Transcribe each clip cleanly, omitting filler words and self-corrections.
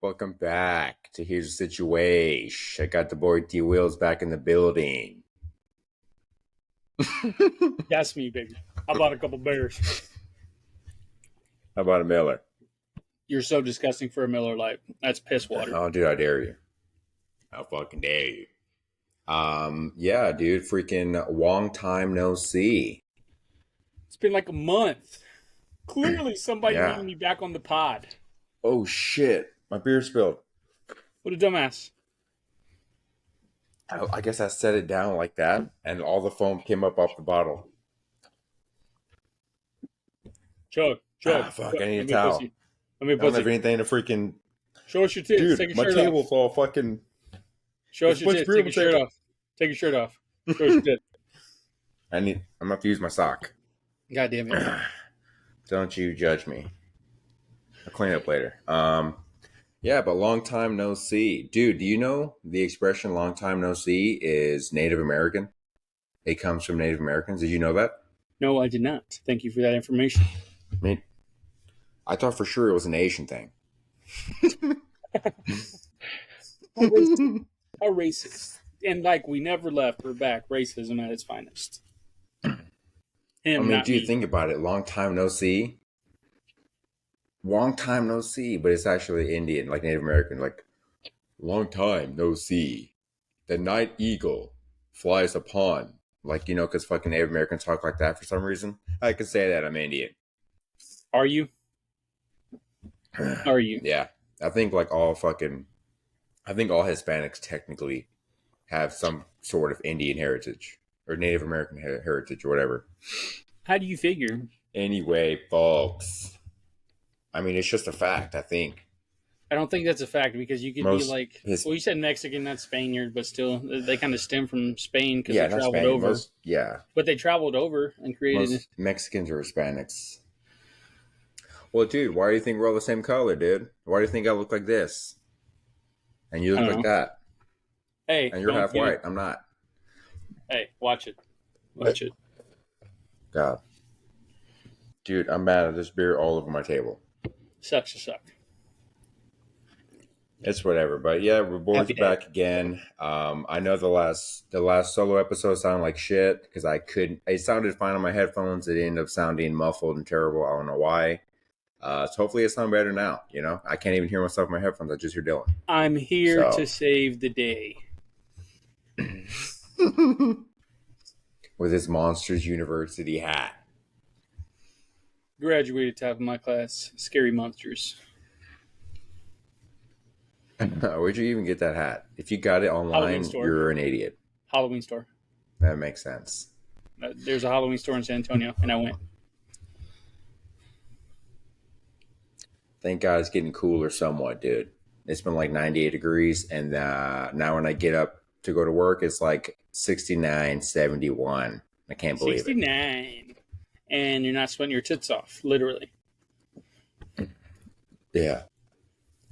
Welcome back to Here's the Situation. I got the boy D Wheels back in the building. That's me, baby. I bought a couple bears. How about a Miller? You're so disgusting for a Miller Lite. That's piss water. Oh, dude, I dare you. I fucking dare you. Yeah, dude, freaking long time no see. It's been like a month. Clearly, somebody Yeah. needed me back on the pod. Oh shit, my beer spilled. What a dumbass. I guess I set it down like that, and all the foam came up off the bottle. Chug. Fuck, I need a towel. Let me I don't pussy. have anything to freaking... Show us your tits. Dude, Take your my shirt table's off. all fucking... Show us your There's tits. a bunch Take of your beer shirt on the off. Take your shirt off. Show us your tits. I'm gonna have to use my sock. God damn it. Don't you judge me. I'll clean it up later. Yeah, but long time no see. Dude, do you know the expression long time no see is Native American? It comes from Native Americans. Did you know that? No, I did not. Thank you for that information. I mean, I thought for sure it was an Asian thing. How racist. And like we never left, we're back. Racism at its finest. I mean, dude, me. think about it. Long time no see. Long time no see, but it's actually Indian, like Native American. Like, long time no see. The night eagle flies upon. Like, you know, because fucking Native Americans talk like that for some reason. I could say that I'm Indian. Are you? Are you? Yeah. I think like all Hispanics technically have some sort of Indian heritage or Native American heritage or whatever. How do you figure? Anyway, folks. I mean, it's just a fact, I think. I don't think that's a fact because you could be like, well, you said Mexican, not Spaniard, but still, they kind of stem from Spain because they traveled over. But they traveled over and created. Most Mexicans are Hispanics. Well, dude, why do you think we're all the same color, dude? Why do you think I look like this? And you look like that. Hey. And you're half white. I'm not. Hey, watch it. Watch it. God. Dude, I'm mad at this beer all over my table. Sucks to suck. It's whatever, but yeah, we're boys back again. I know the last solo episode sounded like shit because I couldn't. It sounded fine on my headphones. It ended up sounding muffled and terrible. I don't know why. So hopefully it sounds better now. You know, I can't even hear myself in my headphones. I just hear Dylan. I'm here to save the day with his Monsters University hat. Graduated top of my class. Scary monsters. Where'd you even get that hat? If you got it online, you're an idiot. Halloween store. That makes sense. There's a Halloween store in San Antonio, and I went. Thank God it's getting cooler somewhat, dude. It's been like 98 degrees, and now when I get up to go to work, it's like 69, 71. I can't believe 69. And you're not sweating your tits off, literally. Yeah.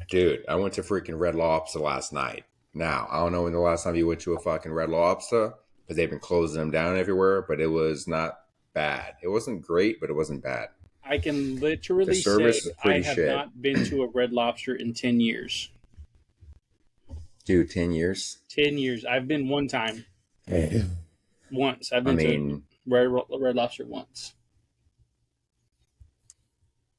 Dude, I went to freaking Red Lobster last night. Now, I don't know when the last time you went to a fucking Red Lobster, because they've been closing them down everywhere, but it was not bad. It wasn't great, but it wasn't bad. I can literally say I have not been to a Red Lobster in 10 years. Dude, 10 years? 10 years. I've been one time. Hey. Once. I've been to Red Lobster once.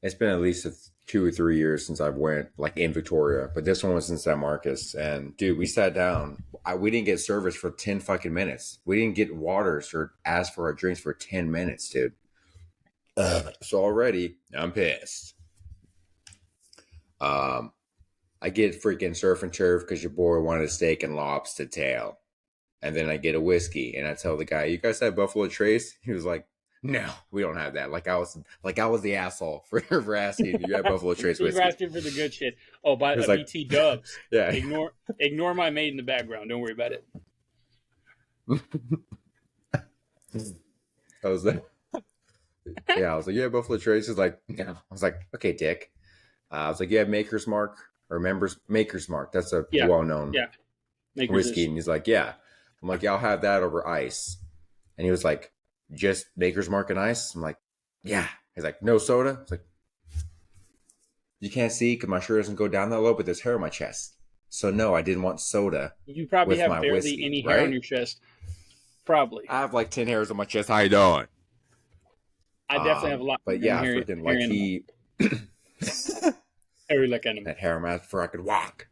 It's been at least 2 or 3 years since I've went, like in Victoria, but this one was in San Marcos. And dude, we sat down. We didn't get service for 10 fucking minutes. We didn't get waters or ask for our drinks for 10 minutes, dude. So already, I'm pissed. I get freaking surf and turf because your boy wanted a steak and lobster tail. And then I get a whiskey, and I tell the guy, "You guys have Buffalo Trace?" He was like, "No, we don't have that." Like I was the asshole for asking if you have Buffalo Trace whiskey. You're asking for the good shit. Oh, by the BT Dubs. Yeah. Ignore my maid in the background. Don't worry about it. I was like, yeah, I was like, "Yeah, Buffalo Trace." He's like, "No." I was like, "Okay, dick." I was like, "Yeah, Maker's Mark or Maker's Mark. That's a well-known whiskey." And he's like, "Yeah." I'm like, "Yeah, I'll have that over ice." And he was like, "Just Maker's Mark and ice?" I'm like, "Yeah." He's like, "No soda?" I was like, You can't see because my shirt doesn't go down that low, but there's hair on my chest. So no, I didn't want soda. You probably with have my barely whiskey, any hair right? on your chest. Probably. I have like 10 hairs on my chest. How you doing? I definitely have a lot But more yeah, hair freaking like animal. he Hairy like animal. that hair mask before I could walk.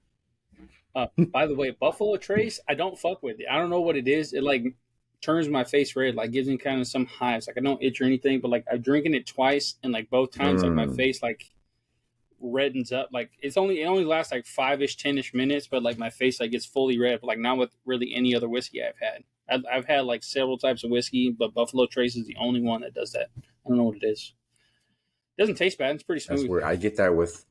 By the way, Buffalo Trace, I don't fuck with it. I don't know what it is. It like turns my face red, like gives me kind of some hives. Like I don't itch or anything, but like I'm drinking it twice, and like both times, like my face like reddens up. Like it only lasts like 5-ish, 10-ish minutes, but like my face like gets fully red. But like not with really any other whiskey I've had. I've had like several types of whiskey, but Buffalo Trace is the only one that does that. I don't know what it is. It doesn't taste bad. It's pretty smooth. That's weird. I get that with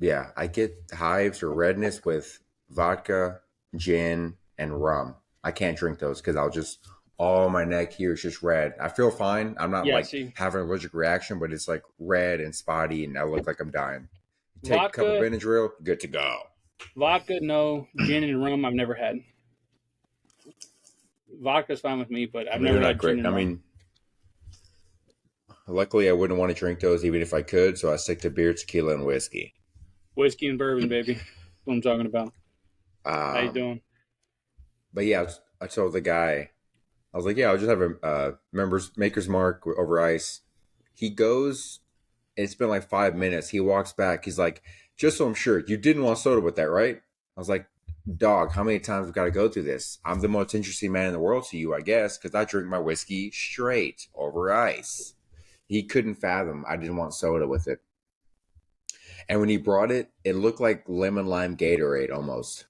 I get hives or redness with vodka, gin, and rum. I can't drink those because I'll just all my neck here is just red. I feel fine. I'm not having an allergic reaction, but it's like red and spotty, and I look like I'm dying. Take vodka, a couple Benadryl, good to go. Vodka, no. Gin and rum, I've never had. Vodka's fine with me, but I've never had gin and rum. I mean, luckily, I wouldn't want to drink those even if I could, so I stick to beer, tequila, and whiskey. Whiskey and bourbon, baby. That's what I'm talking about. How you doing? But yeah, I told the guy, I was like, yeah, I'll just have a maker's mark over ice. He goes, it's been like 5 minutes. He walks back. He's like, just so I'm sure, you didn't want soda with that, right? I was like, dog, how many times we got to go through this? I'm the most interesting man in the world to you, I guess, because I drink my whiskey straight over ice. He couldn't fathom I didn't want soda with it. And when he brought it, it looked like lemon lime Gatorade almost.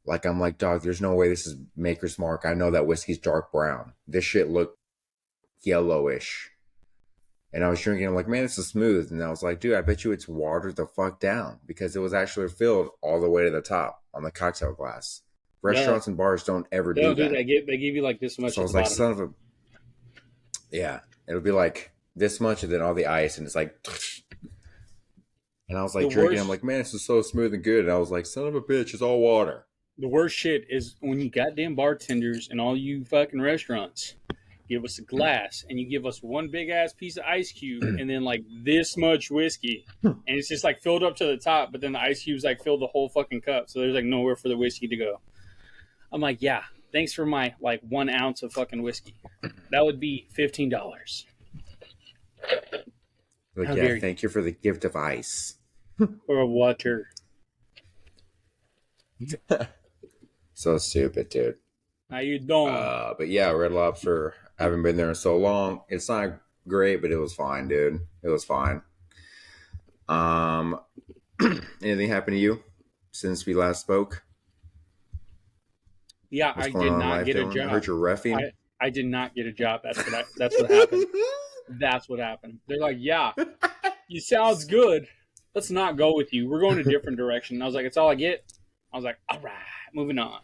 Like, I'm like, dog, there's no way this is Maker's Mark. I know that whiskey's dark brown. This shit looked yellowish. And I was drinking, I'm like, man, this is smooth. And I was like, dude, I bet you it's watered the fuck down because it was actually filled all the way to the top on the cocktail glass. Restaurants and bars don't ever do that. They give you like this much. So I was like, son of a... Yeah. It'll be like this much and then all the ice. And it's like... And I was like drinking. I'm like, man, this is so smooth and good. And I was like, son of a bitch, it's all water. The worst shit is when you goddamn bartenders and all you fucking restaurants give us a glass and you give us one big ass piece of ice cube and then like this much whiskey and it's just like filled up to the top, but then the ice cubes like fill the whole fucking cup, so there's like nowhere for the whiskey to go. I'm like, yeah, thanks for my like 1 ounce of fucking whiskey. That would be $15. Like, yeah, thank you for the gift of ice. Or of water. So stupid, dude. How you doing? But yeah, Red Lobster, I haven't been there in so long. It's not great, but it was fine, dude. It was fine. Anything happened to you since we last spoke? Yeah, I did not get a job. I heard you're reffing. I did not get a job. That's what happened. That's what happened. They're like, yeah, you sounds good. Let's not go with you. We're going a different direction. And I was like, it's all I get. I was like, all right, moving on.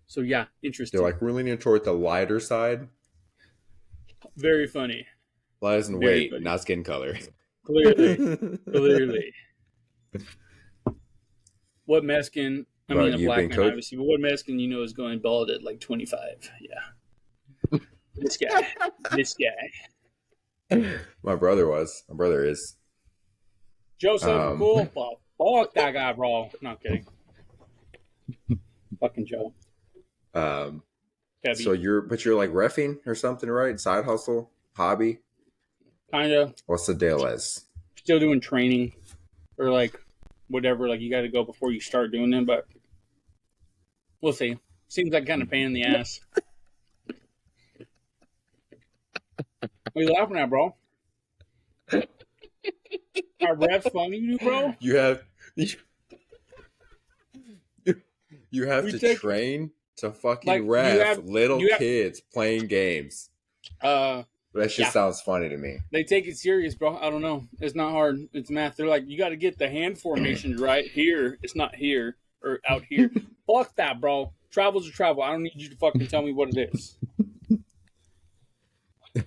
So yeah, interesting. They're like, we're leaning toward the lighter side. Very funny. Light as in weight, not skin color. Clearly. What Mexican? I mean, a black man, obviously. But what Mexican you know is going bald at like 25? Yeah. This guy. My brother is. Joseph, cool. Fuck that guy, bro. No, I'm kidding. Fucking Joe. So you're like reffing or something, right? Side hustle, hobby. Kinda. What's the deal is? Still doing training or like whatever. Like you got to go before you start doing them, but we'll see. Seems like kind of pain in the ass. What are you laughing at, bro? Our ref's funny, you bro. You have to train to fucking like, ref little kids playing games. That just sounds funny to me. They take it serious, bro. I don't know. It's not hard. It's math. They're like, you got to get the hand formations right here. It's not here or out here. Fuck that, bro. Travel's a travel. I don't need you to fucking tell me what it is.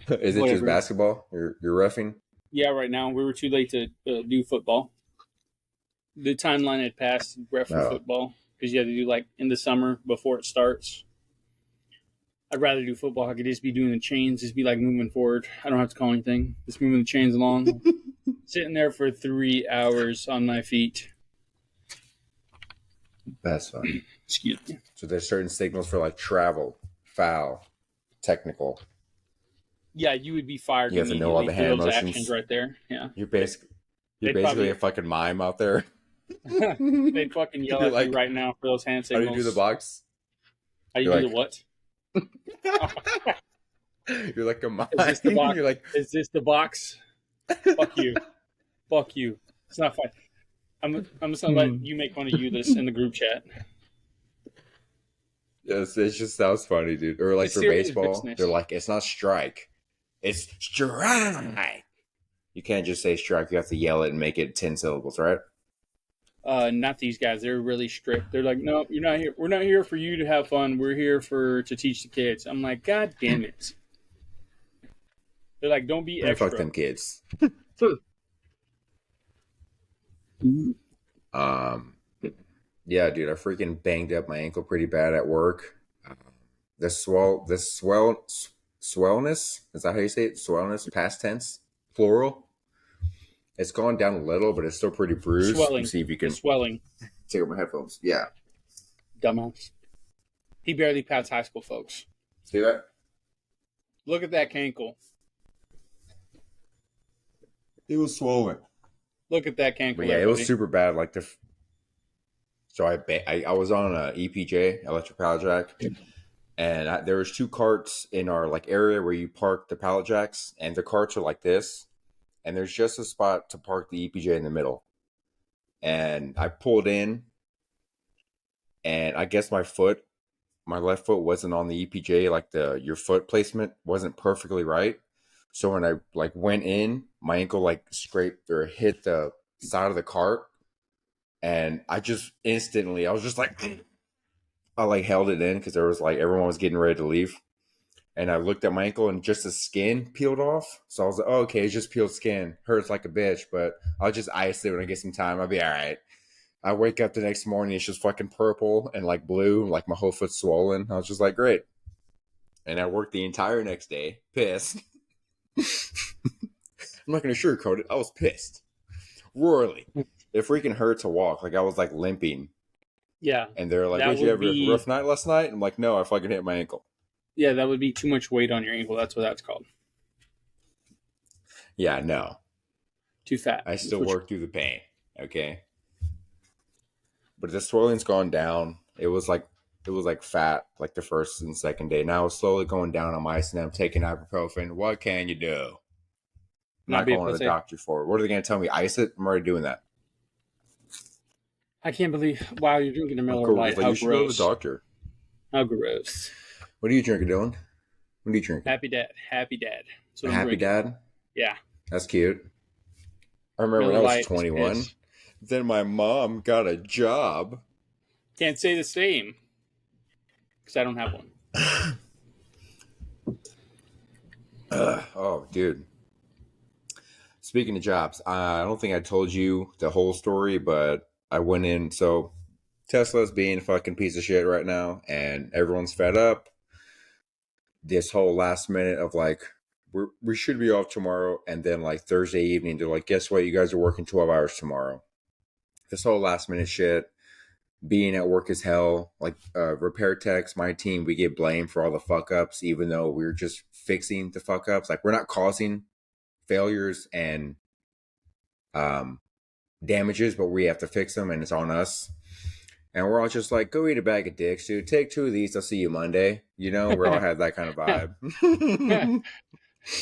Is it just basketball? You're reffing? Yeah, right now. We were too late to do football. The timeline had passed ref for football because you had to do like in the summer before it starts. I'd rather do football. I could just be doing the chains, just be like moving forward. I don't have to call anything. Just moving the chains along. Sitting there for 3 hours on my feet. That's funny. Excuse me. So there's certain signals for like travel, foul, technical. Yeah, you would be fired You have to know all immediately the for hand those actions motions. right there. Yeah. You're basically They'd probably a fucking mime out there. they'd fucking yell You're at you like, right now for those hand how do you do the signals. box? How do you You're do the like, what? you're like a mime. Is this the box? You're like, Is this the box? Fuck you. Fuck you. It's not fun. I'm just gonna let you make fun of you this in the group chat. yes, it just sounds funny, dude. Or like It's for serious baseball, business. they're like, it's not strike, it's strike. You can't just say strike. You have to yell it and make it 10 syllables, right? Not these guys. They're really strict. They're like, no, you're not here. We're not here for you to have fun. We're here to teach the kids. I'm like, God damn it. They're like, don't be Man, extra. fuck them kids. Yeah, dude, I freaking banged up my ankle pretty bad at work. Swellness, is that how you say it? Swellness, past tense, plural. It's gone down a little, but it's still pretty bruised. Let Swelling. me see if you can It's swelling. take off my headphones. Yeah. Dumbass. He barely passed high school, folks. See that? Look at that cankle. It was swollen. Look at that cankle. But yeah, it was super bad. Like so I was on a EPJ, electric pallet jack, and there was two carts in our like area where you park the pallet jacks, and the carts are like this, and there's just a spot to park the EPJ in the middle. And I pulled in, and I guess my left foot wasn't on the EPJ, like your foot placement wasn't perfectly right. So when I like went in, my ankle like scraped or hit the side of the cart, and I just instantly, I was just like, I like held it in because there was like everyone was getting ready to leave, and I looked at my ankle and just the skin peeled off. So I was like, oh, okay, it's just peeled skin, hurts like a bitch, but I'll just ice it when I get some time. I'll be all right. I wake up the next morning, it's just fucking purple and like blue, like my whole foot's swollen. I was just like, great. And I worked the entire next day, pissed. I'm not going to sugarcoat it. I was pissed. Royally. It freaking hurt to walk. Like I was like limping. Yeah. And they're like, did you have a rough night last night? I'm like, no, I fucking hit my ankle. Yeah, that would be too much weight on your ankle. That's what that's called. Yeah, no. Too fat. I still work through the pain. Okay. But the swelling's gone down. It was like fat like the first and second day. Now it's slowly going down on my and I'm taking ibuprofen. What can you do? I'm not going to the doctor for it. What are they going to tell me? Ice it? I'm already doing that. I can't believe. Wow, you're drinking a Miller Lite. Like, how you should gross. go to the doctor. How gross. What are you drinking, Dylan? What are you drinking? Happy Dad. Happy Dad. A Happy Dad? Yeah. That's cute. I remember Miller when I was Lite 21. Then my mom got a job. Can't say the same. Because I don't have one. Oh, dude. Speaking of jobs, I don't think I told you the whole story, but I went in. So Tesla's being a fucking piece of shit right now, and everyone's fed up. This whole last minute of like, we should be off tomorrow, and then like Thursday evening, they're like, guess what? You guys are working 12 hours tomorrow. This whole last minute shit, being at work is hell. Like repair techs, my team, we get blamed for all the fuck ups, even though we're just fixing the fuck ups. Like we're not causing failures and damages, but we have to fix them, and it's on us. And we're all just like, go eat a bag of dicks, dude. Take 2 of these. I'll see you Monday. You know, we all have that kind of vibe.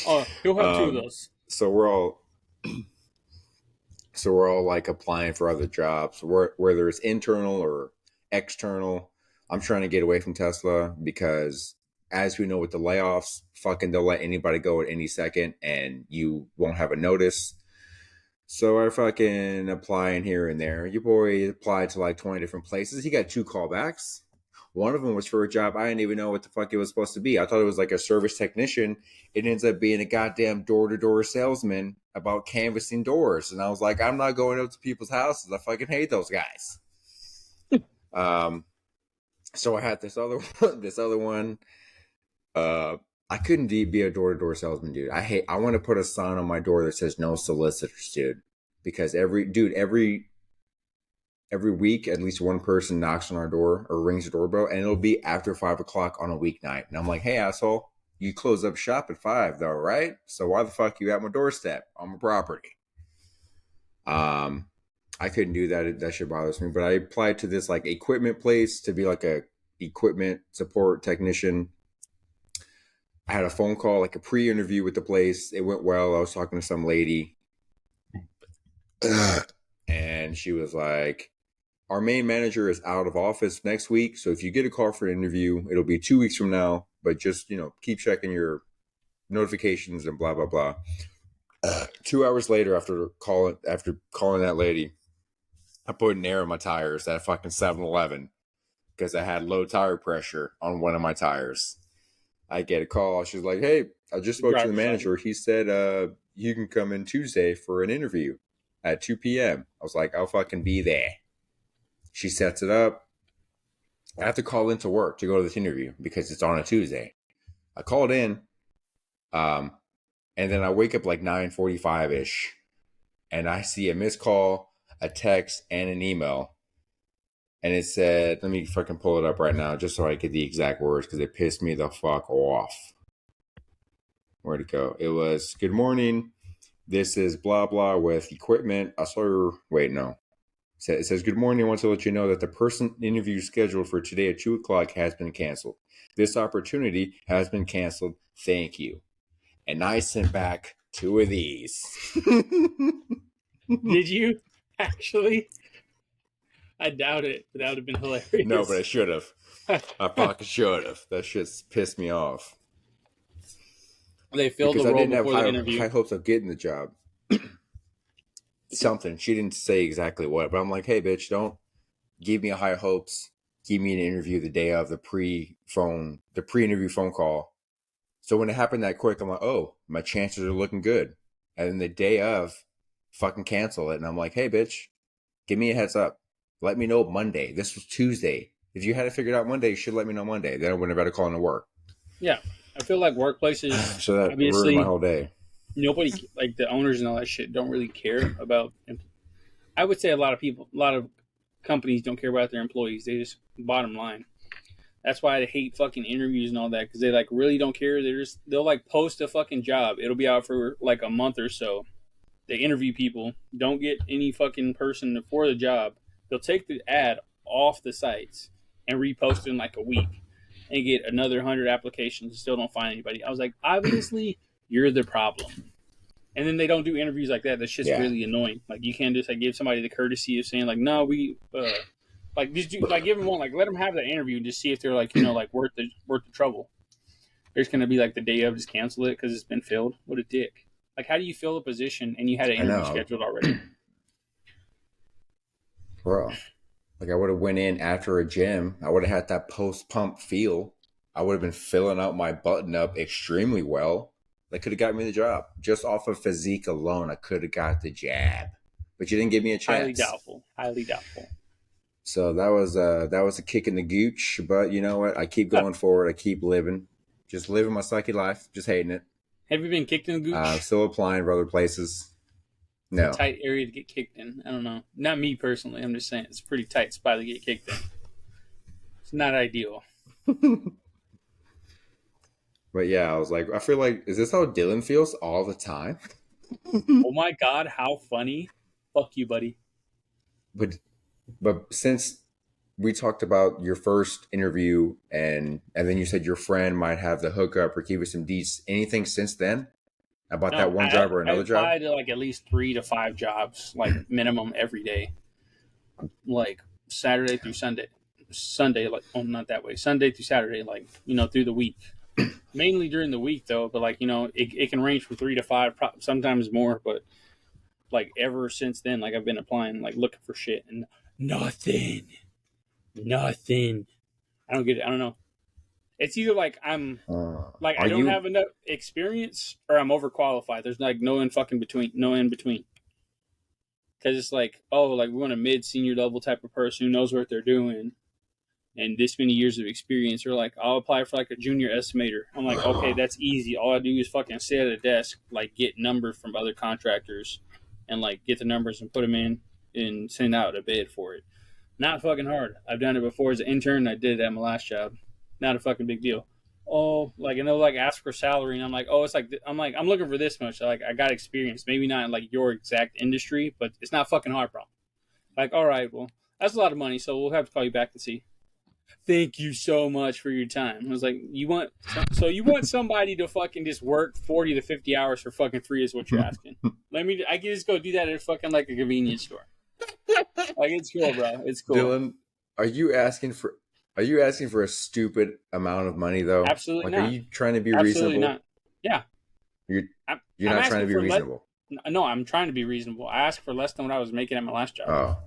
Oh, you'll have 2 of those. So we're all like applying for other jobs, whether it's internal or external. I'm trying to get away from Tesla because, as we know with the layoffs, fucking they'll let anybody go at any second, and you won't have a notice. So I fucking applying here and there. Your boy applied to like 20 different places. He got 2 callbacks. One of them was for a job I didn't even know what the fuck it was supposed to be. I thought it was like a service technician. It ends up being a goddamn door-to-door salesman about canvassing doors. And I was like, I'm not going up to people's houses. I fucking hate those guys. So I had this other one. I couldn't be a door to door salesman, dude. I want to put a sign on my door that says no solicitors, dude, because every week at least one person knocks on our door or rings the doorbell, and it'll be after 5 o'clock on a weeknight, and I'm like, hey asshole, you close up shop at 5 though, right? So why the fuck you at my doorstep on my property? I couldn't do that. That shit bothers me. But I applied to this like equipment place to be like a equipment support technician. I had a phone call, like a pre-interview with the place. It went well. I was talking to some lady, and she was like, our main manager is out of office next week. So if you get a call for an interview, it'll be 2 weeks from now. But just, keep checking your notifications and blah, blah, blah. 2 hours later, after calling that lady, I put an air in my tires at fucking 7-Eleven because I had low tire pressure on one of my tires. I get a call. She's like, hey, I just spoke to the manager. He said you can come in Tuesday for an interview at 2 p.m. I was like, I'll fucking be there. She sets it up. I have to call into work to go to this interview because it's on a Tuesday. I called in, and then I wake up like 9:45-ish, and I see a missed call, a text, and an email. And it said, let me fucking pull it up right now just so I get the exact words because it pissed me the fuck off. Where'd it go? It was, good morning. This is blah, blah with equipment. I saw your, wait, no. It says, good morning. I want to let you know that the person interview scheduled for today at 2 o'clock has been canceled. This opportunity has been canceled. Thank you. And I sent back 2 of these. Did you actually? I doubt it. That would have been hilarious. No, but I should have. I fucking should have. That shit's pissed me off. They filled the role before the interview. I didn't have high hopes of getting the job. Something. She didn't say exactly what, but I'm like, hey, bitch, don't give me high hopes. Give me an interview the day of the pre-interview phone call. So when it happened that quick, I'm like, oh, my chances are looking good. And then the day of, fucking cancel it. And I'm like, hey, bitch, give me a heads up. Let me know Monday. This was Tuesday. If you had it figured out Monday, you should let me know Monday. Then I wouldn't have had to call into work. Yeah. I feel like workplaces, so that obviously, ruined my whole day. Nobody, like the owners and all that shit, don't really care about. I would say a lot of companies don't care about their employees. They just, bottom line. That's why I hate fucking interviews and all that, because they like really don't care. They'll like post a fucking job. It'll be out for like a month or so. They interview people, don't get any fucking person for the job. They'll take the ad off the sites and repost it in like a week and get another 100 applications and still don't find anybody. I was like, obviously, you're the problem. And then they don't do interviews like that. That's just really annoying. Like, you can't just like give somebody the courtesy of saying like, no, we like just do, like give them one, like let them have that interview and just see if they're like, like worth the trouble. There's gonna be like the day of just cancel it because it's been filled. What a dick. Like, how do you fill a position and you had an interview scheduled already? Bro, like I would have went in after a gym. I would have had that post-pump feel. I would have been filling out my button-up extremely well. That could have got me the job. Just off of physique alone, I could have got the jab. But you didn't give me a chance. Highly doubtful. So that was a kick in the gooch. But you know what? I keep going forward. I keep living. Just living my sucky life. Just hating it. Have you been kicked in the gooch? Still applying for other places. No. It's a tight area to get kicked in. I don't know. Not me personally. I'm just saying it's a pretty tight spot to get kicked in. It's not ideal. But yeah, I was like, I feel like, is this how Dylan feels all the time? Oh my God, how funny. Fuck you, buddy. But since we talked about your first interview and then you said your friend might have the hookup or give you some deets, anything since then? About that one job or another job? I applied to like at least 3 to 5 jobs, like minimum every day. Like Saturday through Sunday. Sunday, like, oh, not that way. Sunday through Saturday, like, through the week. Mainly during the week, though, but like, it can range from 3 to 5, sometimes more, but like ever since then, like I've been applying, like looking for shit and nothing. I don't get it. I don't know. It's either like I'm like I don't have enough experience or I'm overqualified. There's like no in between. Because it's like, oh, like we want a mid-senior level type of person who knows what they're doing. and this many years of experience. They're like, I'll apply for like a junior estimator. I'm like, okay, that's easy. All I do is fucking sit at a desk, like get numbers from other contractors, and like get the numbers and put them in and send out a bid for it. Not fucking hard. I've done it before as an intern. I did it at my last job. Not a fucking big deal. Oh, like, and they'll like ask for salary, and I'm like, oh, it's like, I'm looking for this much. Like, I got experience. Maybe not in like your exact industry, but it's not fucking hard, bro. Like, all right, well, that's a lot of money, so we'll have to call you back to see. Thank you so much for your time. I was like, you want somebody to fucking just work 40 to 50 hours for fucking free is what you're asking. I can just go do that at fucking like a convenience store. Like, it's cool, bro. It's cool. Dylan, are you asking for a stupid amount of money though? Absolutely like, not. Are you trying to be Absolutely reasonable? not. Yeah. You're I'm not trying to asking be for reasonable. No, I'm trying to be reasonable. I asked for less than what I was making at my last job. Oh,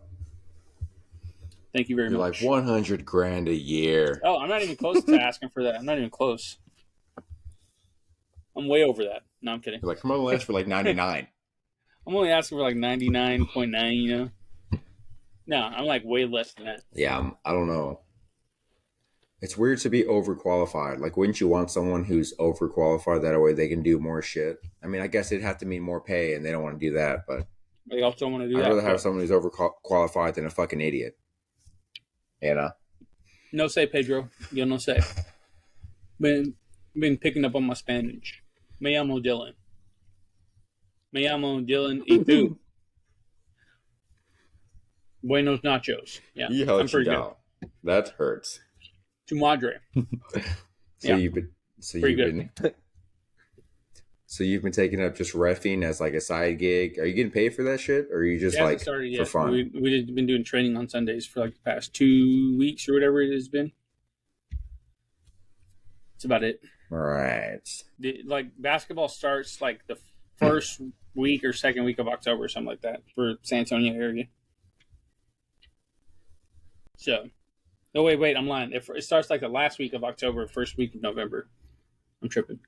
Thank you very you're much. like $100,000 a year. Oh, I'm not even close to asking for that. I'm not even close. I'm way over that. No, I'm kidding. You're like, I'm only ask for like 99. I'm only asking for like 99.9, you know? No, I'm like way less than that. Yeah, I don't know. It's weird to be overqualified. Like, wouldn't you want someone who's overqualified? That way they can do more shit. I mean, I guess it'd have to mean more pay, and they don't want to do that. But They also want to do I'd that. rather have someone who's overqualified than a fucking idiot. You know? No say, Pedro. Yo no sé. Been picking up on my Spanish. Me llamo Dylan. Me llamo Dylan y tú. Buenos nachos. Yeah, I'm pretty good. That hurts. Tu madre. So Yeah. you've been taking up just reffing as like a side gig. Are you getting paid for that shit, or are you just It like hasn't started for yet. fun? We've been doing training on Sundays for like the past 2 weeks or whatever it has been. That's about it. All right. Like basketball starts like the first week or second week of October or something like that for San Antonio area. So, no, wait, I'm lying. It starts like the last week of October, first week of November. I'm tripping.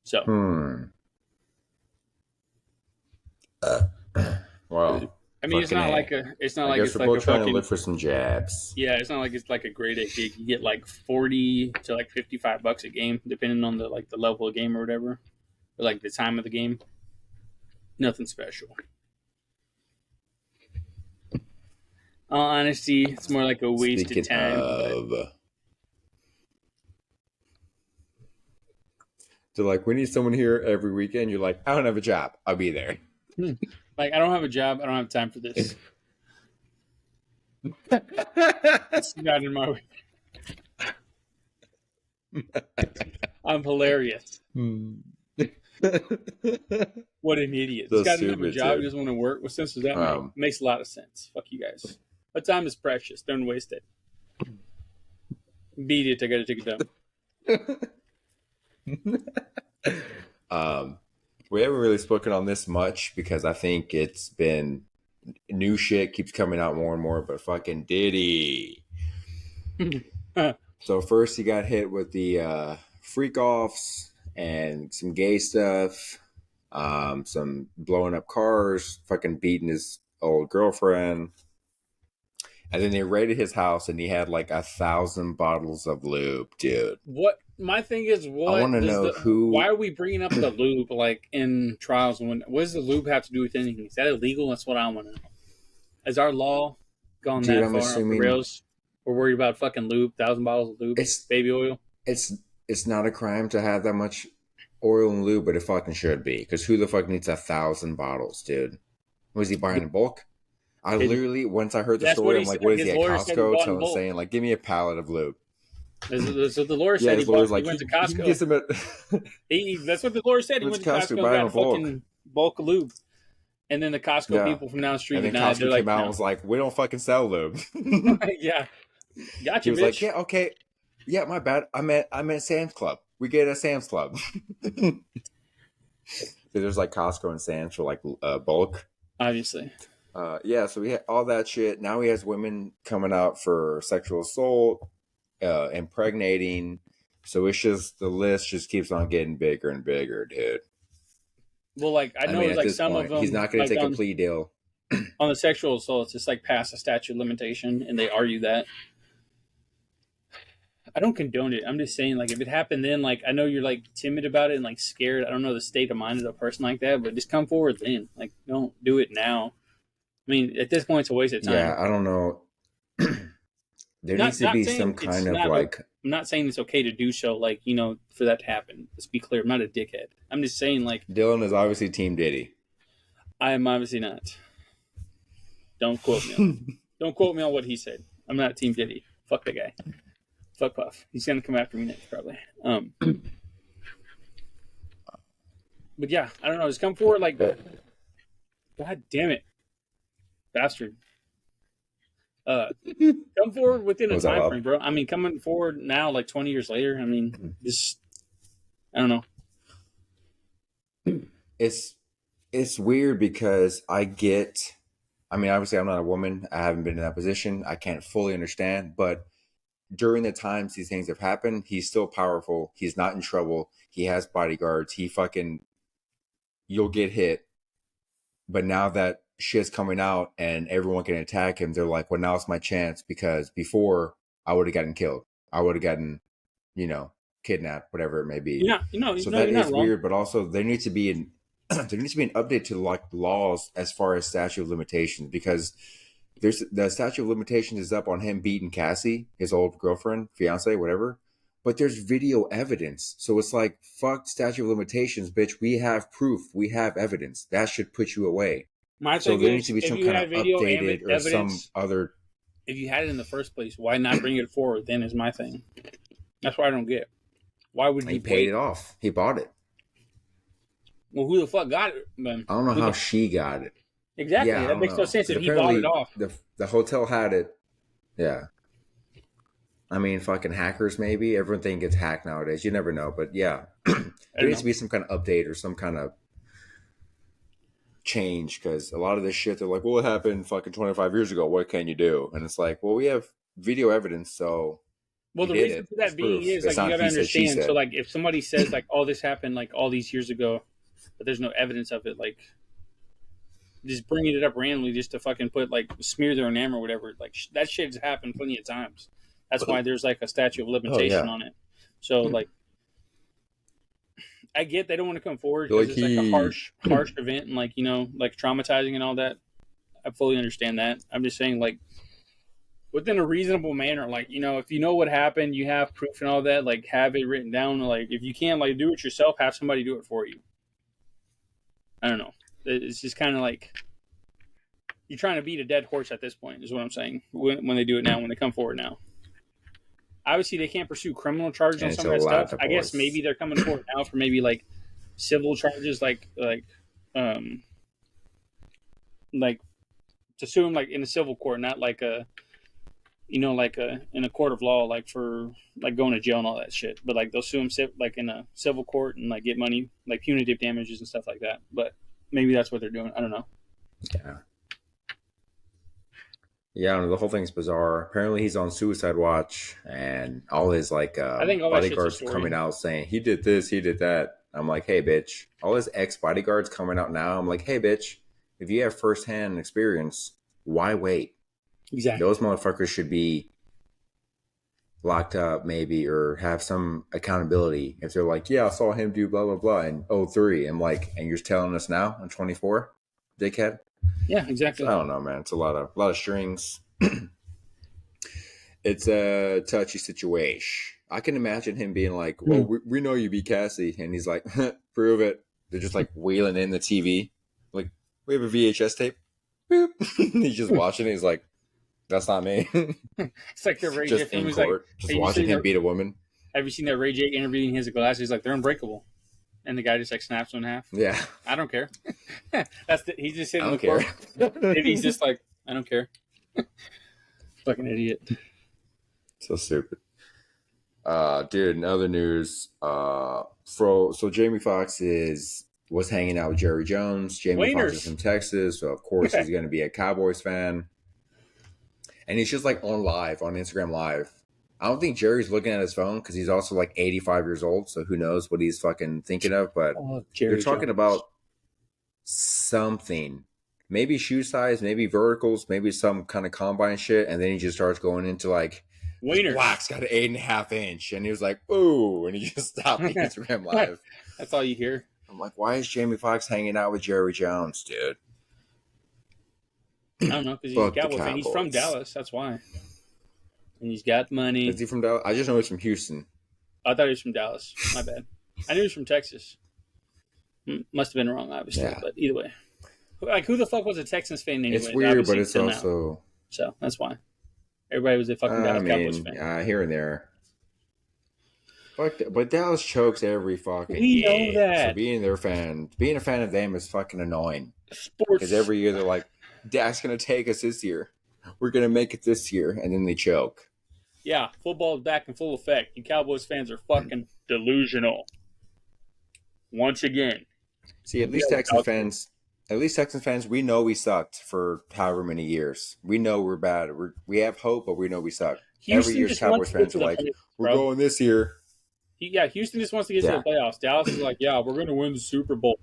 So, Well, I mean, it's not like a trying to look for some jabs. Yeah, it's not like it's like a grade A gig. You get like 40 to like $55 a game, depending on the level of game or whatever, or like the time of the game. Nothing special. Honesty, it's more like a wasted time. They're like, we need someone here every weekend. You're like, I don't have a job. I'll be there. Like, I don't have a job. I don't have time for this. It's not in my way. I'm hilarious. What an idiot. So this guy doesn't have a stupid, job. dude. He doesn't want to work. What sense does that make? Makes a lot of sense. Fuck you guys. But time is precious. Don't waste it. Beat it. I gotta take it down. We haven't really spoken on this much because I think it's been new shit keeps coming out more and more, but fucking Diddy. So first he got hit with the freak offs and some gay stuff, some blowing up cars, fucking beating his old girlfriend. And then they raided his house and he had like 1,000 bottles of lube, dude. What my thing is, what I want to know why are we bringing up the lube like in trials? What does the lube have to do with anything? Is that illegal? That's what I want to know. Has our law gone that far off the rails? We're worried about fucking lube, 1,000 bottles of lube, baby oil. It's not a crime to have that much oil and lube, but it fucking should be. Because who the fuck needs 1,000 bottles, dude? Was he buying in bulk? I literally, once I heard the story, I'm like, what is he at Costco? Saying, like, give me a pallet of lube. That's what the lawyer said. His lawyer's like, he went to Costco. That's what the lawyer said. He went to Costco and got a fucking bulk of lube. And then the Costco people from down the street denied. And then Costco came out and was like, we don't fucking sell lube. Yeah. Gotcha, he was like, yeah, okay. Yeah, my bad. I meant Sam's Club. We get it at Sam's Club. There's like Costco and Sam's for like bulk. Obviously. So we had all that shit. Now he has women coming out for sexual assault, impregnating. So it's just, the list just keeps on getting bigger and bigger, dude. Well, like, I know like some of them. He's not going to take a plea deal. On the sexual assaults, it's like past a statute of limitation, and they argue that. I don't condone it. I'm just saying, like, if it happened then, like, I know you're like timid about it and like scared. I don't know the state of mind of a person like that, but just come forward then. Like, don't do it now. I mean, at this point, it's a waste of time. Yeah, I don't know. There needs to Not be some saying it's kind of not. like, I'm not saying it's okay to do so. Like, for that to happen. Let's be clear. I'm not a dickhead. I'm just saying, like, Dylan is obviously Team Diddy. I am obviously not. Don't quote me. Don't quote me on what he said. I'm not Team Diddy. Fuck that guy. Fuck Puff. He's gonna come after me next, probably. But yeah, I don't know. Just come forward, like, God damn it, bastard. Come forward within a Was that time loud? frame, bro. I mean, coming forward now, like 20 years later. I mean, just I don't know. It's weird because I mean, obviously I'm not a woman. I haven't been in that position. I can't fully understand, but during the times these things have happened, he's still powerful. He's not in trouble. He has bodyguards. You'll get hit. But now that shit's coming out and everyone can attack him, they're like, well, now's my chance, because before I would have gotten killed. I would have gotten, kidnapped, whatever it may be. So that You're not is wrong. weird, but also there needs to be an update to like laws as far as statute of limitations, because there's the statute of limitations is up on him beating Cassie, his old girlfriend, fiance, whatever. But there's video evidence. So it's like, fuck statute of limitations, bitch. We have proof. We have evidence. That should put you away. My So thing there needs to is, be if some you kind of had video updated or some evidence, other. if you had it in the first place, why not bring it forward? Then is my thing. That's what I don't get. Why would He you paid wait? it off. He bought it. Well, who the fuck got it? Man? I don't know how she got it. Exactly. Yeah, I That don't makes no know. sense But if he bought it apparently off. the hotel had it. Yeah. I mean, fucking hackers, maybe. Everything gets hacked nowadays. You never know. But yeah, there needs to be some kind of update or some kind of change, because a lot of this shit, they're like, well, it happened fucking 25 years ago. What can you do? And it's like, well, we have video evidence, so Well, he the did reason it. for It's that being proof. is It's like you not got to he said, she understand. So, said. like, if somebody says like, "Oh, this happened like all these years ago," but there's no evidence of it, like just bringing it up randomly just to fucking put like smear their name or whatever, like that shit's happened plenty of times. That's why there's like a statute of Oh, limitation yeah. on it. So, like, I get they don't want to come forward Like because it's like a harsh event and like like traumatizing and all that. I fully understand that. I'm just saying like within a reasonable manner, like if you know what happened, you have proof and all that, like have it written down. Like if you can't like do it yourself, have somebody do it for you. I don't know. It's just kind of like you're trying to beat a dead horse at this point, is what I'm saying. When they do it now, when they come forward now, obviously they can't pursue criminal charges And on it's some a of that live stuff. I guess divorce. maybe they're coming forward now for maybe like civil charges, um like to sue them like in a civil court, not like a like in a court of law, like for like going to jail and all that shit. But like they'll sue them like in a civil court and like get money, like punitive damages and stuff like that. But maybe that's what they're doing. I don't know. Yeah. Yeah, the whole thing's bizarre. Apparently, he's on suicide watch, and all his like I think all that shit's a bodyguards story. coming out saying he did this, he did that. I'm like, hey, bitch. All his ex bodyguards coming out now. I'm like, hey, bitch. If you have firsthand experience, why wait? Exactly. Those motherfuckers should be locked up, maybe, or have some accountability. If they're like, yeah, I saw him do blah blah blah in '03. I'm like, and you're telling us now in 24, dickhead. Yeah, So exactly. I don't know, man. It's a lot of strings. It's a touchy situation. I can imagine him being like, well, we know you beat Cassie. And he's like, prove it. They're just like wheeling in the TV. Like, we have a VHS tape. Boop. He's just watching it. He's like, that's not me. It's like the Ray J Just film. in He's like, court, just watching him beat a woman. have you seen that Ray J interview? He has a glass. He's like, they're unbreakable. And the guy just like snaps them in half. Yeah. I don't care. He's just I sitting in don't the care. court. And he's just like, I don't care. Fucking idiot. So stupid. Dude, in other news, so Jamie Foxx was hanging out with Jerry Jones. Jamie Foxx is Waiters. from Texas, so of course he's going to be a Cowboys fan. And he's just like on Instagram Live. I don't think Jerry's looking at his phone because he's also like 85 years old, so who knows what he's fucking thinking of. But Oh, they're Jerry talking Jones. about something. maybe shoe size, maybe verticals, maybe some kind of combine shit, and then he just starts going into like this Wieners. black's got an 8.5 inch, and he was like, "Ooh," and he just stopped the Instagram live. That's all you hear. I'm like, why is Jamie Foxx hanging out with Jerry Jones, dude? I don't know, because he's a Fuck the Cowboy fan. He's from Cowboys. Dallas. That's why. And he's got money. Is he from Dallas? I just know he's from Houston. I thought he was from Dallas. My bad. I knew he was from Texas. Must have been wrong, obviously. Yeah. But either way. Like, who the fuck was a Texans fan anyway? It's weird, but it's also... Now. So, that's why. Everybody was a fucking Dallas Cowboys fan. Here and there. But Dallas chokes every fucking We game. know that. So being a fan of them is fucking annoying. Sports. Because every year they're like, Dak's going to take us this year. We're going to make it this year. And then they choke. Yeah, football is back in full effect. You Cowboys fans are fucking delusional. Once again. See, at least Texans fans, we know we sucked for however many years. We know we're bad. We have hope, but we know we suck. Every year, Cowboys fans are like, we're going this year. Yeah, Houston just wants to get to the playoffs. Dallas is like, yeah, we're going to win the Super Bowl.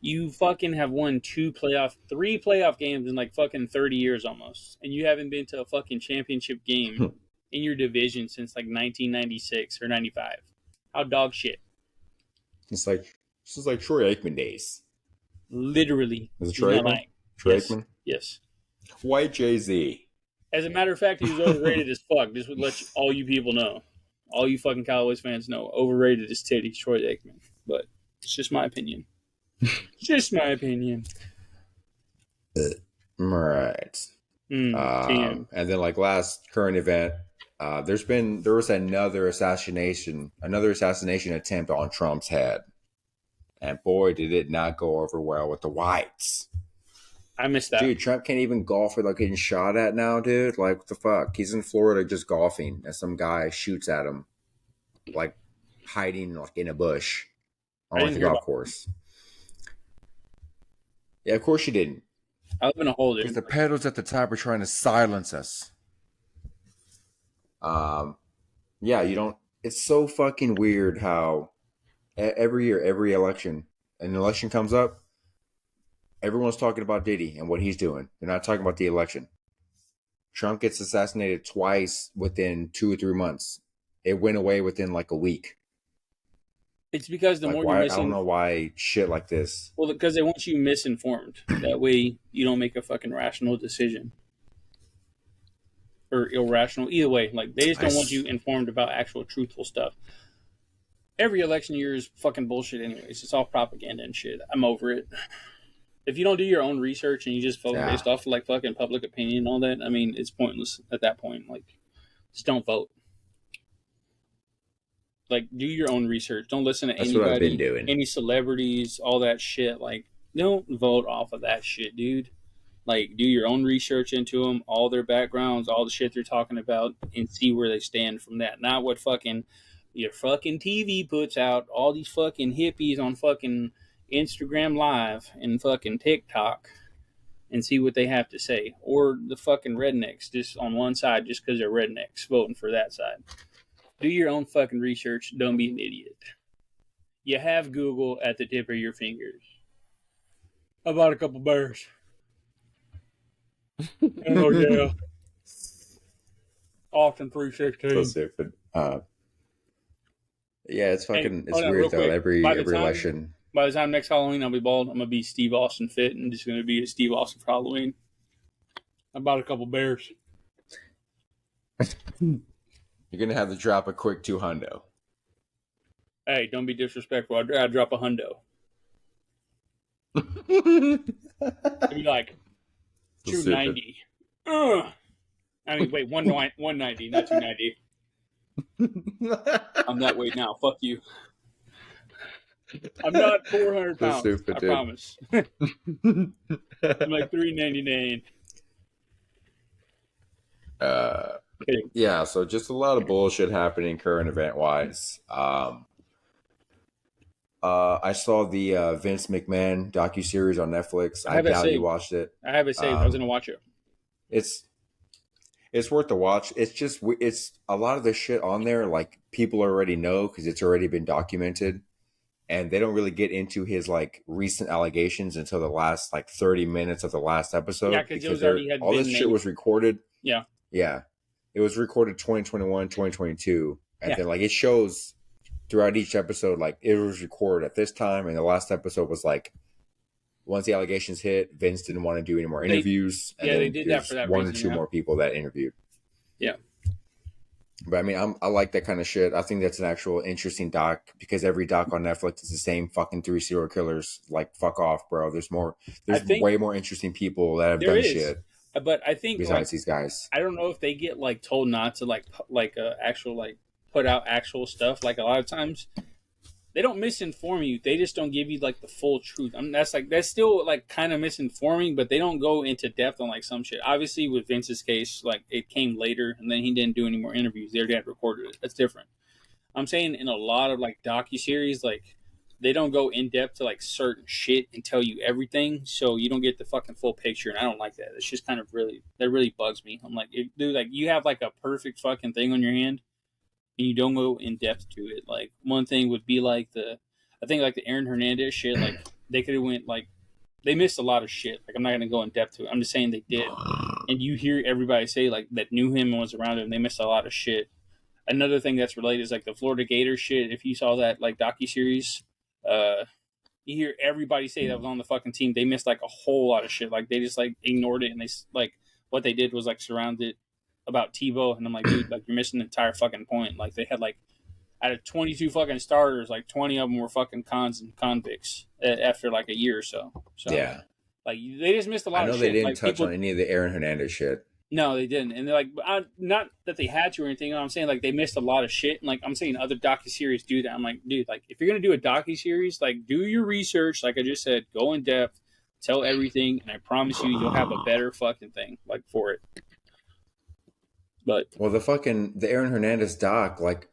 You fucking have won three playoff games in like fucking 30 years almost. And you haven't been to a fucking championship game in your division since like 1996 or 95. How dog shit. This is like Troy Aikman days. Literally. Was it Troy Aikman? Aikman? Yes. White Jay-Z. As a matter of fact, he was overrated as fuck. This would let all you people know. All you fucking Cowboys fans know. Overrated as titties, Troy Aikman. But it's just my opinion. Just my opinion. Right. And then like last current event, there was another assassination attempt on Trump's head. And boy, did it not go over well with the whites. I missed that. Dude, Trump can't even golf without getting shot at now, dude. Like, what the fuck? He's in Florida just golfing, and some guy shoots at him, like, hiding like in a bush on like, the golf course. Yeah, of course you didn't. I live in a hole, dude. Because the pedals at the top are trying to silence us. Yeah, you don't... It's so fucking weird how every year, every election, an election comes up, everyone's talking about Diddy and what he's doing. They're not talking about the election. Trump gets assassinated twice within 2 or 3 months. It went away within like a week. It's because the more you're I don't know why shit like this. Well, because they want you misinformed. That way you don't make a fucking rational decision. Or irrational. Either way. Like, they just don't want you informed about actual truthful stuff. Every election year is fucking bullshit anyways. It's all propaganda and shit. I'm over it. If you don't do your own research and you just vote based off of like fucking public opinion and all that, I mean, it's pointless at that point. Like, just don't vote. Like, do your own research. Don't listen to anybody. What I've been doing. Any celebrities, all that shit. Like, don't vote off of that shit, dude. Like, do your own research into them, all their backgrounds, all the shit they're talking about, and see where they stand from that. Not what fucking your fucking TV puts out. All these fucking hippies on fucking Instagram Live and fucking TikTok, and see what they have to say. Or the fucking rednecks just on one side just because they're rednecks voting for that side. Do your own fucking research. Don't be an idiot. You have Google at the tip of your fingers. I bought a couple bears. Oh, yeah. Austin 316. So stupid. Yeah, it's fucking, it's weird though. Quick. Every election. By the time next Halloween I'll be bald, I'm going to be Steve Austin fit and just going to be a Steve Austin for Halloween. I bought a couple bears. You're going to have to drop a quick $200. Hey, don't be disrespectful. I'll drop a hundo. It'd be like $290. I mean, wait, 190, not 290. I'm that weight now. Fuck you. I'm not 400 pounds. Stupid, I promise. I'm like 399. Yeah, so just a lot of bullshit happening current event wise. I saw the Vince McMahon docuseries on Netflix. I doubt you watched it. I have it saved. I was gonna watch it. It's worth the watch. It's a lot of the shit on there like people already know because it's already been documented. and they don't really get into his like recent allegations until the last like 30 minutes of the last Yeah, episode because it because was already had all been this shit made. was recorded. Yeah. Yeah, it was recorded 2021, 2022, and Yeah. then like it shows throughout each episode like it was recorded at this time, and the last episode was like once the allegations hit, Vince didn't want to do any more interviews, and They then did that for there's that one or reason. two Yeah. more people that interviewed. Yeah. But I mean, I like that kind of shit. I think that's an actual interesting doc because every doc on Netflix is the same fucking 3 serial killers. Like, fuck off, bro. There's more. I There's think way more interesting people that have there done is, shit but I think like besides these guys. I don't know if they get like told not to like actual like put out actual stuff. Like a lot of times they don't misinform you. They just don't give you like the full truth. I mean, that's still like kind of misinforming, but they don't go into depth on like some shit. Obviously, with Vince's case, like it came later, and then he didn't do any more interviews. They already had recorded it. That's different. I'm saying in a lot of like docuseries, like they don't go in depth to like certain shit and tell you everything, so you don't get the fucking full picture. And I don't like that. It's just kind of really bugs me. I'm like, dude, like you have like a perfect fucking thing on your hand, and you don't go in depth to it. Like one thing would be like I think like the Aaron Hernandez shit. Like they could have went like they missed a lot of shit. Like I'm not gonna go in depth to it. I'm just saying they did. And you hear everybody say like that knew him and was around him. They missed a lot of shit. Another thing that's related is like the Florida Gators shit. If you saw that like docuseries, you hear everybody say that was on the fucking team. They missed like a whole lot of shit. Like they just like ignored it, and they like what they did was like surround it about Tebow. And I'm like, dude, like you're missing the entire fucking point. Like they had like out of 22 fucking starters, like 20 of them were fucking cons and convicts after like a year or so. So Yeah. like they just missed a I lot of know they shit. didn't Like touch people on any of the Aaron Hernandez shit. no, they didn't, and they're like, not that they had to or anything. I'm saying like they missed a lot of shit, and like I'm saying other docuseries do that. I'm like, dude, like if you're gonna do a docuseries, like do your research. Like I just said, go in depth, tell everything, and I promise you, you'll have a better fucking thing like for it. But Well, the Aaron Hernandez doc, like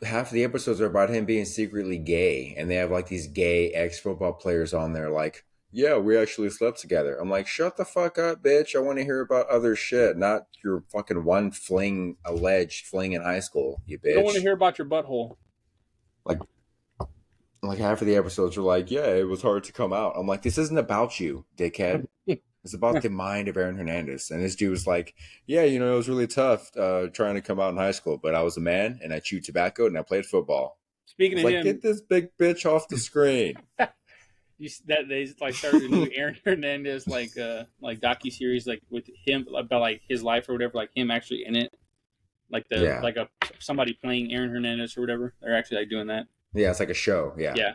half the episodes are about him being secretly gay, and they have like these gay ex football players on there, like, yeah, we actually slept together. I'm like, shut the fuck up, bitch. I want to hear about other shit, not your fucking one alleged fling in high school, you we don't want to bitch. hear about your butthole. Like, like half of the episodes are like, yeah, it was hard to come out. I'm like, this isn't about you, dickhead. It's about the mind of Aaron Hernandez. And this dude was like, yeah, it was really tough trying to come out in high school, but I was a man and I chewed tobacco and I played football. I Speaking was of like, him, get this big bitch off the screen. that they like started a new Aaron Hernandez like docuseries like with him about like his life or whatever, like him actually in it, like Yeah. like a somebody playing Aaron Hernandez or whatever. They're actually like doing that. Yeah, it's like a show. Yeah. Yeah.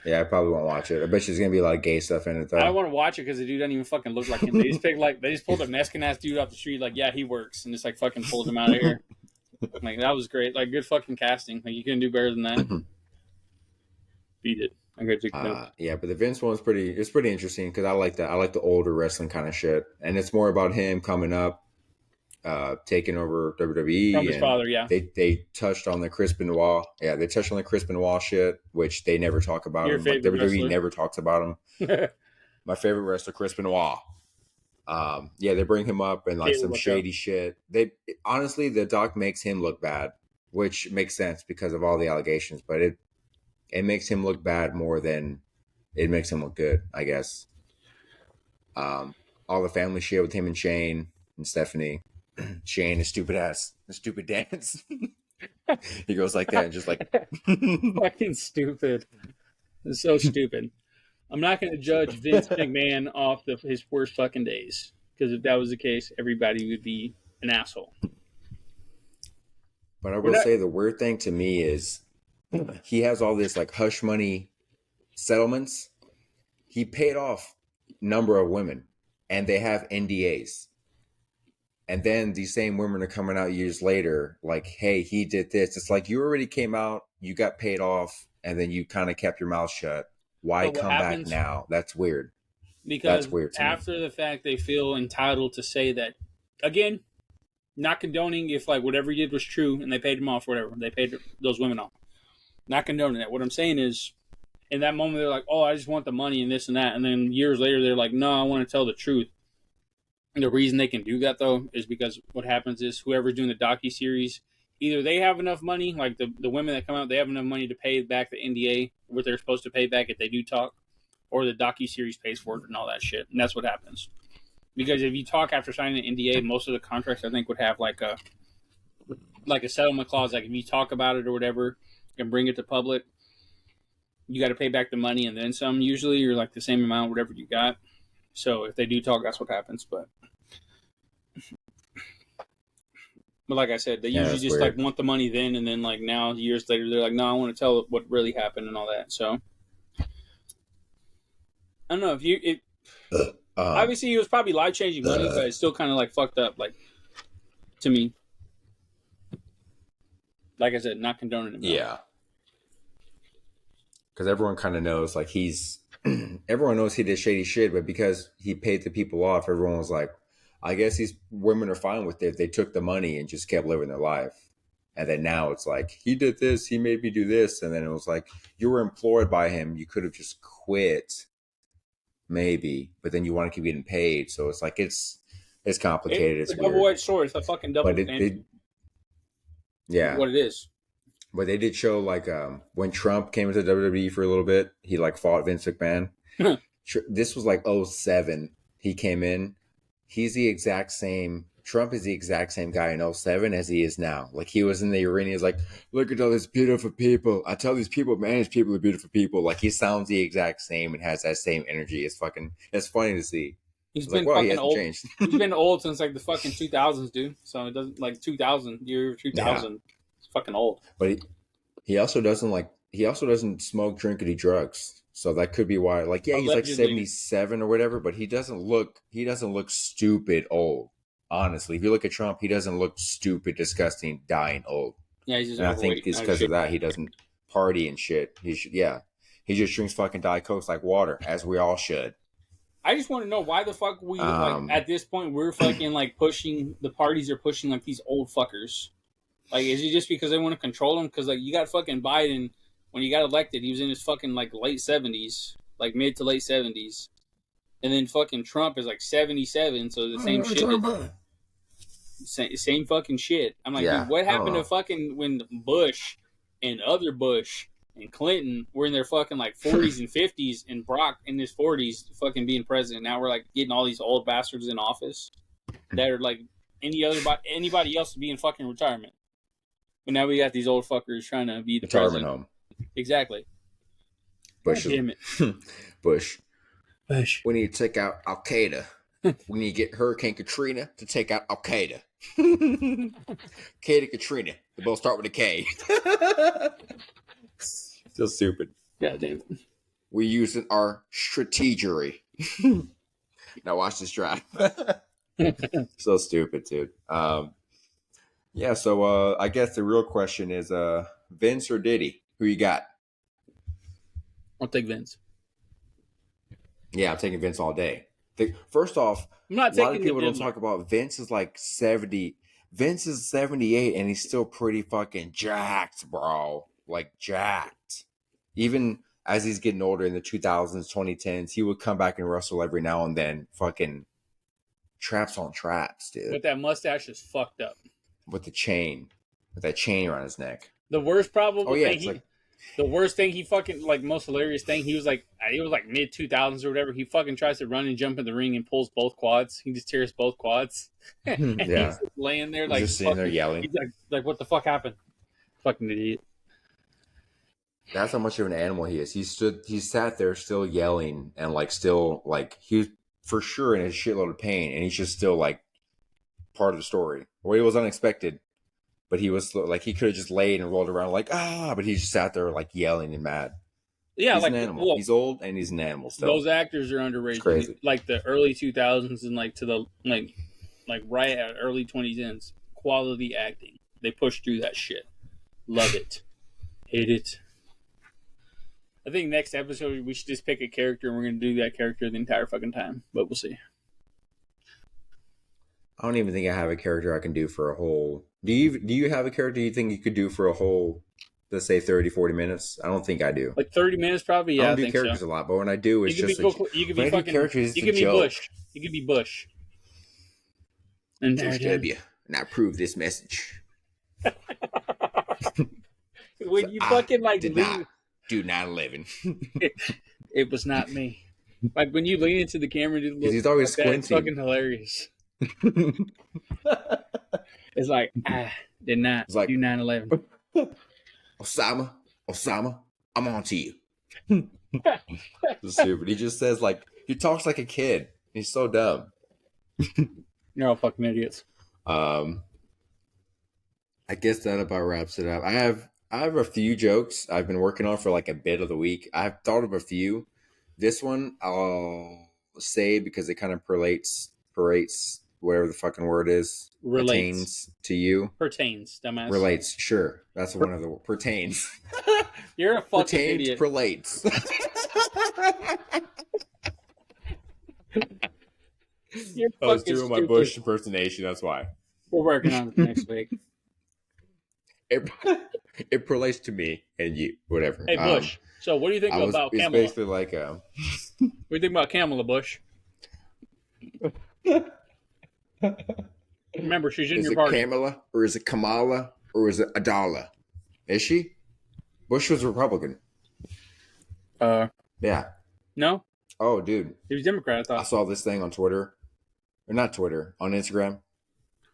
Yeah, I probably won't watch it. I bet there's going to be a lot of gay stuff in it, though. I don't want to watch it because the dude doesn't even fucking look like him. They just pulled a Mexican ass dude off the street, like, yeah, he works, and just like fucking pulled him out of here. Like that was great, like good fucking casting. Like you couldn't do better than that. Beat it. I got to Yeah, but the Vince one's it's pretty interesting because I like that. I like the older wrestling kind of shit. And it's more about him coming up, taking over from WWE, his and father. Yeah, they touched on the Chris Benoit. Yeah, they touched on the Chris Benoit shit, which they never talk about your him. Like favorite WWE wrestler. never talks about him. My favorite wrestler, Chris Benoit. Yeah, they bring him up and like Caleb, some what's shady shit. They honestly, the doc makes him look bad, which makes sense because of all the allegations. But it makes him look bad more than it makes him look good, I guess. All the family shit with him and Shane and Stephanie. Shane, his stupid ass, the stupid dance. He goes like that and just like fucking stupid. It's so stupid. I'm not going to judge Vince McMahon off his worst fucking days because if that was the case, everybody would be an asshole. But I will say the weird thing to me is he has all this like hush money settlements. He paid off number of women and they have NDAs. And then these same women are coming out years later like, hey, he did this. It's like you already came out, you got paid off, and then you kind of kept your mouth shut. Why come back now? That's weird. Because that's weird to after me. the fact, they feel entitled to say that, again, not condoning if like whatever he did was true and they paid him off, whatever. They paid those women off. Not condoning that. What I'm saying is, in that moment, they're like, oh, I just want the money and this and that. And then years later, they're like, no, I want to tell the truth. And the reason they can do that, though, is because what happens is whoever's doing the docuseries, either they have enough money, like the women that come out, they have enough money to pay back the NDA, what they're supposed to pay back if they do talk, or the docuseries pays for it and all that shit. And that's what happens. Because if you talk after signing an NDA, most of the contracts I think would have like a settlement clause, like if you talk about it or whatever and bring it to public, you got to pay back the money and then some usually, or like the same amount, whatever you got. So if they do talk, that's what happens. But like I said, they usually just weird. like want the money then, and then like now years later, they're like, no, I want to tell what really happened and all that. So I don't know if obviously he was probably life changing money, but it's still kind of like fucked up, like to me. Like I said, not condoning it. Yeah. Because everyone kind of knows, like, everyone knows he did shady shit, but because he paid the people off, everyone was like, I guess these women are fine with it. They took the money and just kept living their life. And then now it's like, he did this, he made me do this. And then it was like, you were employed by him. You could have just quit, maybe, but then you want to keep getting paid. So it's like, it's complicated. It's a double-edged sword. It's a fucking double. Yeah. What it is. But they did show, like, when Trump came into WWE for a little bit, he, like, fought Vince McMahon. This was, like, 2007. He came in. He's the exact same. Trump is the exact same guy in 2007 as he is now. Like, he was in the arena. He's like, look at all these beautiful people. I tell these people, man, these people are beautiful people. Like, he sounds the exact same and has that same energy. It's funny to see. He's been like, fucking old. Changed. He's been old since, like, the fucking 2000s, dude. So it doesn't, like, 2000, year 2000. Yeah. Fucking old. But he also doesn't smoke, drink, or do drugs. So that could be why. Like, yeah, allegedly. He's like 77 or whatever, but he doesn't look stupid old. Honestly, if you look at Trump, he doesn't look stupid, disgusting, dying old. Yeah, he's just and I think it's because of that he doesn't party and shit. He just drinks fucking Diet Coke like water, as we all should. I just want to know why the fuck we like at this point we're fucking like pushing the parties are pushing like these old fuckers. Like, is it just because they want to control him? Because, like, you got fucking Biden, when he got elected, he was in his fucking, like, late 70s. Like, mid to late 70s. And then fucking Trump is, like, 77, so the same shit. Same fucking shit. I'm like, dude, what happened to fucking when Bush and other Bush and Clinton were in their fucking, like, 40s and 50s, and Brock in his 40s fucking being president? Now we're, like, getting all these old bastards in office that are, like, anybody else to be in fucking retirement. But now we got these old fuckers trying to be the retirement president. Home. Exactly. Bush. Damn it. Bush. We need to take out Al Qaeda. We need to get Hurricane Katrina to take out Al Qaeda. Katrina. They both start with a K. Still stupid. God damn it. We using our strategery. Now watch this drive. So stupid, dude. Yeah, so I guess the real question is Vince or Diddy? Who you got? I'll take Vince. Yeah, I'm taking Vince all day. First off, a lot of people don't talk about Vince is like 70. Vince is 78 and he's still pretty fucking jacked, bro. Like jacked. Even as he's getting older in the 2000s, 2010s, he would come back and wrestle every now and then. Fucking traps on traps, dude. But that mustache is fucked up. With that chain around his neck. The worst problem. The worst thing he fucking like most hilarious thing. He was like mid 2000s or whatever. He fucking tries to run and jump in the ring and pulls both quads. He just tears both quads. And yeah, he's laying there like just sitting there yelling. He's like what the fuck happened? Fucking idiot. That's how much of an animal he is. He sat there still yelling and like still like he was for sure in a shitload of pain, and he's just still like part of the story. Well, it was unexpected, but he was like he could have just laid and rolled around like but he just sat there like yelling and mad. Yeah, he's like an animal. Well, he's old and he's an animal still. Those actors are underrated. It's crazy. Like the early 2000s and like to the like right at early 2010s. Quality acting. They push through that shit. Love it. Hate it. I think next episode we should just pick a character and we're gonna do that character the entire fucking time. But we'll see. I don't even think I have a character I can do for a whole. Do you have a character you think you could do for a whole, let's say 30, 40 minutes? I don't think I do. Like 30 minutes probably, yeah. I don't do characters a lot, but when I do, it's just you could be fucking characters. You could be Bush. You could be Bush. And W, and I approve this message. When So you I fucking like did not lean, do 9/11 it was not me. Like when you lean into the camera and do because look he's always like that, it's squinting. fucking hilarious. It's like did not It's like do 9/11. Osama, I'm on to you. It's stupid. He just says like he talks like a kid. He's so dumb. You're all fucking idiots. Um, I guess that about wraps it up. I have a few jokes I've been working on for like a bit of the week. I've thought of a few. This one I'll say because it kind of parates whatever the fucking word is Relates. attains to you. Pertains, dumbass. Relates, sure. That's one of the pertains. You're a fucking Pertains, idiot. prelates. You're I was fucking doing my stupid. Bush impersonation. That's why. We're working on it next week. It, it relates to me and you, whatever. Hey Bush. So what do you think about It's Kamala? basically like What do you think about Kamala, Bush? Remember, she's in is your it party. Kamala or is it Kamala or is it Adala? Is she? Bush was a Republican. Yeah. No, Oh, dude, he was Democrat. I I thought. saw this thing on Twitter, or not Twitter, on Instagram.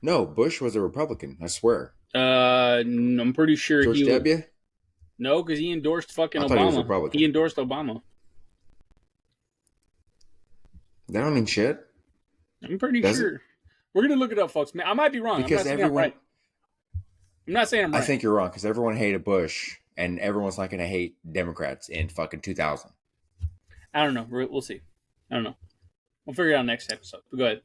No, Bush was a Republican. I swear. I'm pretty sure George he was. W. No, because he endorsed fucking I thought he was Obama. Republican. He endorsed Obama. That don't mean shit. I'm pretty Does it? sure. We're gonna look it up, folks. Man, I might be wrong. Because I'm not saying everyone, I'm right. I'm not saying I'm right. I think you're wrong. Because everyone hated Bush, and everyone's not going to hate Democrats in fucking 2000. I don't know. We'll see. I don't know. We'll figure it out next episode. But go ahead.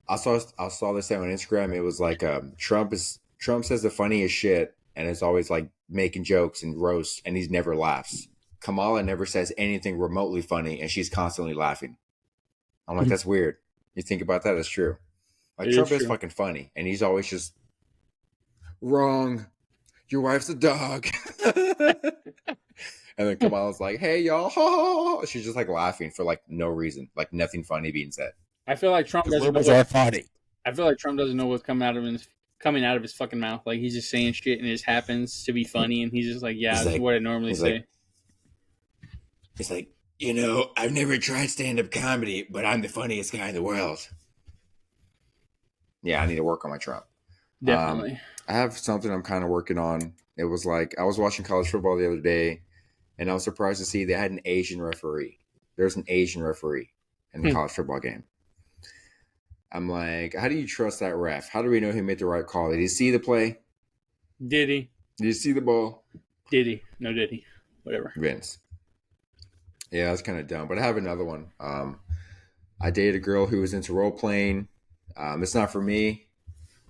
I saw this thing on Instagram. It was like Trump says the funniest shit, and is always like making jokes and roasts, and he never laughs. Kamala never says anything remotely funny, and she's constantly laughing. I'm like, that's weird. You think about that, it's true. Like Trump is fucking funny, and he's always just wrong. Your wife's a dog. And then Kamala's like, hey y'all. She's just like laughing for like no reason, like nothing funny being said. I feel like Trump doesn't know Liberals are funny. I feel like Trump doesn't know what's coming out of his fucking mouth. Like he's just saying shit and it just happens to be funny, and he's just like, yeah, that's what I normally say. It's like, I've never tried stand-up comedy, but I'm the funniest guy in the world. Yeah, I need to work on my Trump. Definitely. I have something I'm kind of working on. It was like, I was watching college football the other day, and I was surprised to see they had an Asian referee. There's an Asian referee in the college football game. I'm like, how do you trust that ref? How do we know he made the right call? Did he see the play? Diddy. Did he see the ball? Diddy. No Diddy. Whatever. Vince. Yeah, that's kind of dumb. But I have another one. I dated a girl who was into role playing. It's not for me.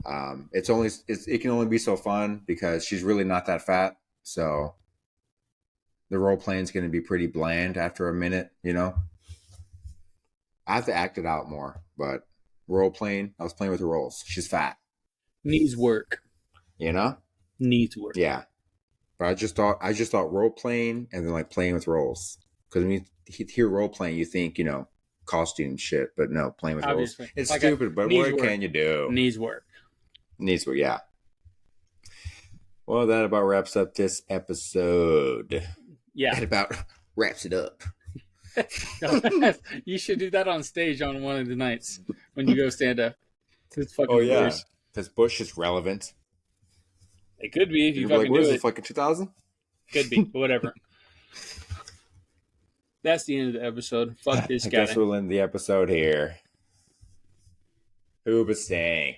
It can only be so fun because she's really not that fat. So the role playing is going to be pretty bland after a minute. I have to act it out more. But role playing, I was playing with the roles. She's fat. Needs work. Needs work. Yeah. But I just thought role playing and then like playing with roles. Because when you hear role playing, you think, costume shit. But no, playing with roles. It's like stupid, but what can you do? Needs work. Needs work, yeah. Well, that about wraps up this episode. Yeah. That about wraps it up. You should do that on stage on one of the nights when you go stand up. Oh, yeah. Because Bush is relevant. It could be if you fucking what do is it. it, fucking 2000? Could be, but whatever. That's the end of the episode. Fuck this guy. I guess we'll end the episode here. Who but staying?